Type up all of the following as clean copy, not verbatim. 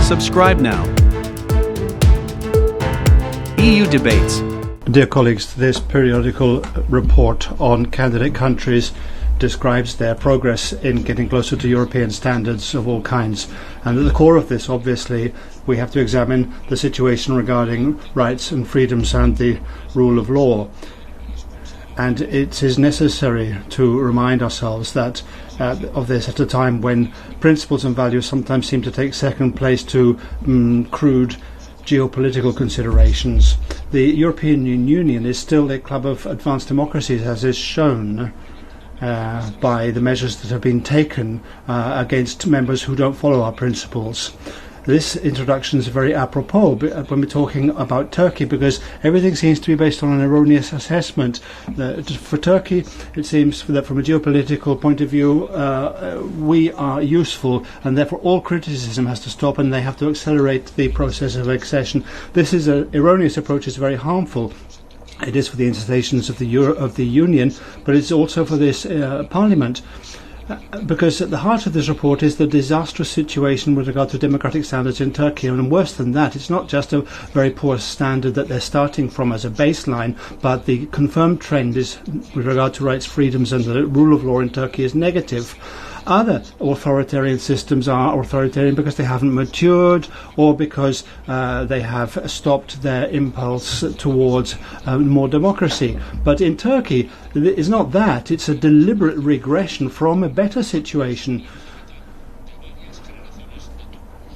Subscribe now. EU Debates. Dear colleagues, this periodical report on candidate countries describes their progress in getting closer to European standards of all kinds. And at the core of this, obviously, we have to examine the situation regarding rights and freedoms and the rule of law. And it is necessary to remind ourselves that of this at a time when principles and values sometimes seem to take second place to crude geopolitical considerations. The European Union is still a club of advanced democracies, as is shown by the measures that have been taken against members who don't follow our principles. This introduction is very apropos when we're talking about Turkey, because everything seems to be based on an erroneous assessment. For Turkey, it seems that from a geopolitical point of view, we are useful, and therefore all criticism has to stop, and they have to accelerate the process of accession. This is an erroneous approach. It's very harmful. It is for the institutions of the Union, but it's also for this Parliament. Because at the heart of this report is the disastrous situation with regard to democratic standards in Turkey. And worse than that, it's not just a very poor standard that they're starting from as a baseline, but the confirmed trend is, with regard to rights, freedoms and the rule of law in Turkey, is negative. Other authoritarian systems are authoritarian because they haven't matured, or because they have stopped their impulse towards more democracy. But in Turkey, it's not that. It's a deliberate regression from a better situation.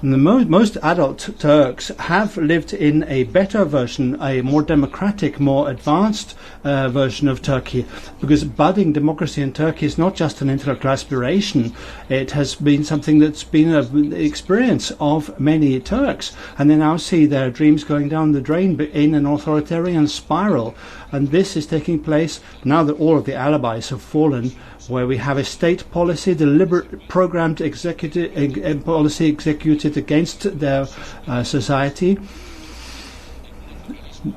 The most adult Turks have lived in a better version, a more democratic, more advanced version of Turkey, because budding democracy in Turkey is not just an intellectual aspiration. It has been something that's been an experience of many Turks, and they now see their dreams going down the drain in an authoritarian spiral. And this is taking place now that all of the alibis have fallen, where we have a state policy, deliberate programmed policy executed against their society.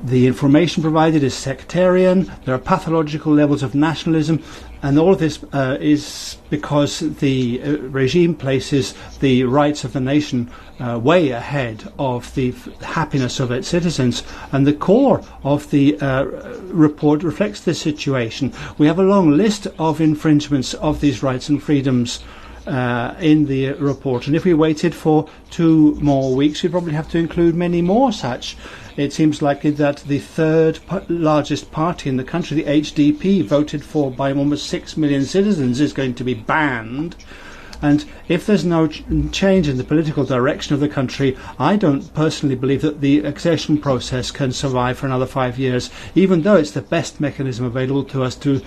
The information provided is sectarian. There are pathological levels of nationalism, and all of this is because the regime places the rights of the nation way ahead of the happiness of its citizens. And the core of the report reflects this situation. We have a long list of infringements of these rights and freedoms in the report, and if we waited for 2 more weeks, we'd probably have to include many more such. It seems likely that the third largest party in the country, the HDP, voted for by almost 6 million citizens, is going to be banned. And if there's no change in the political direction of the country, I don't personally believe that the accession process can survive for another 5 years, even though it's the best mechanism available to us to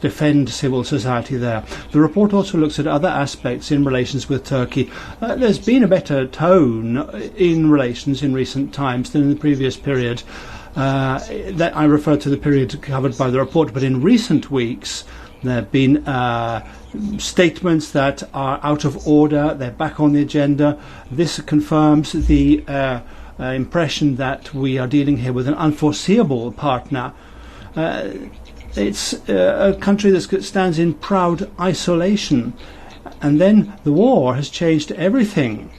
defend civil society there. The report also looks at other aspects in relations with Turkey. There's been a better tone in relations in recent times than in the previous period. That I refer to the period covered by the report, but in recent weeks there have been statements that are out of order. They're back on the agenda. This confirms the impression that we are dealing here with an unforeseeable partner. It's a country that stands in proud isolation, and then the war has changed everything.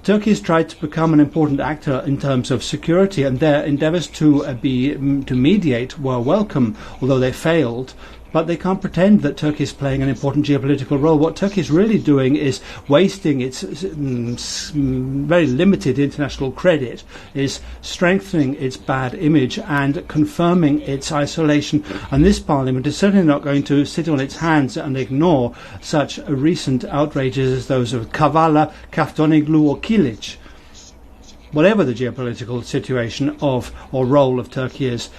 Turkey has tried to become an important actor in terms of security, and their endeavours to mediate were welcome, although they failed. But they can't pretend that Turkey is playing an important geopolitical role. What Turkey is really doing is wasting its very limited international credit, is strengthening its bad image and confirming its isolation. And this Parliament is certainly not going to sit on its hands and ignore such recent outrages as those of Kavala, Kaftanoglu or Kilic. Whatever the geopolitical situation of or role of Turkey is.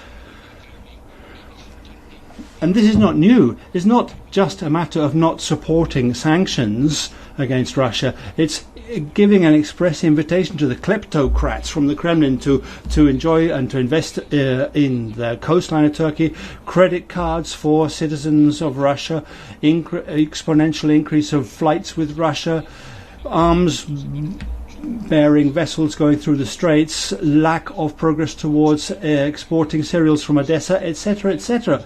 And this is not new. It's not just a matter of not supporting sanctions against Russia. It's giving an express invitation to the kleptocrats from the Kremlin to enjoy and to invest in the coastline of Turkey, credit cards for citizens of Russia, exponential increase of flights with Russia, arms bearing vessels going through the straits, lack of progress towards exporting cereals from Odessa, etc., etc.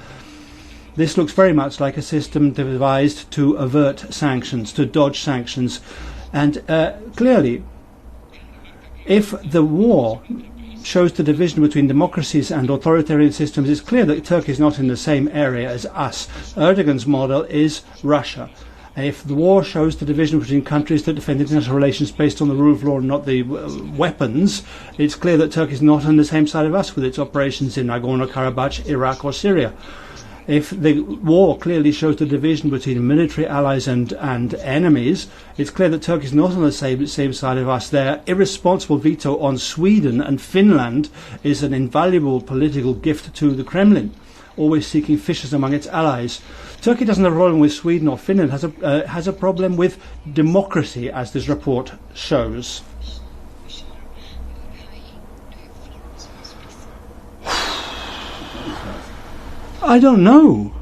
This looks very much like a system devised to avert sanctions, to dodge sanctions. And clearly, if the war shows the division between democracies and authoritarian systems, it's clear that Turkey is not in the same area as us. Erdogan's model is Russia. If the war shows the division between countries that defend international relations based on the rule of law and not the weapons, it's clear that Turkey is not on the same side of us with its operations in Nagorno-Karabakh, Iraq or Syria. If the war clearly shows the division between military allies and enemies, it's clear that Turkey is not on the same side of us. Their irresponsible veto on Sweden and Finland is an invaluable political gift to the Kremlin, always seeking fissures among its allies. Turkey doesn't have a problem with Sweden or Finland, has a problem with democracy, as this report shows. I don't know.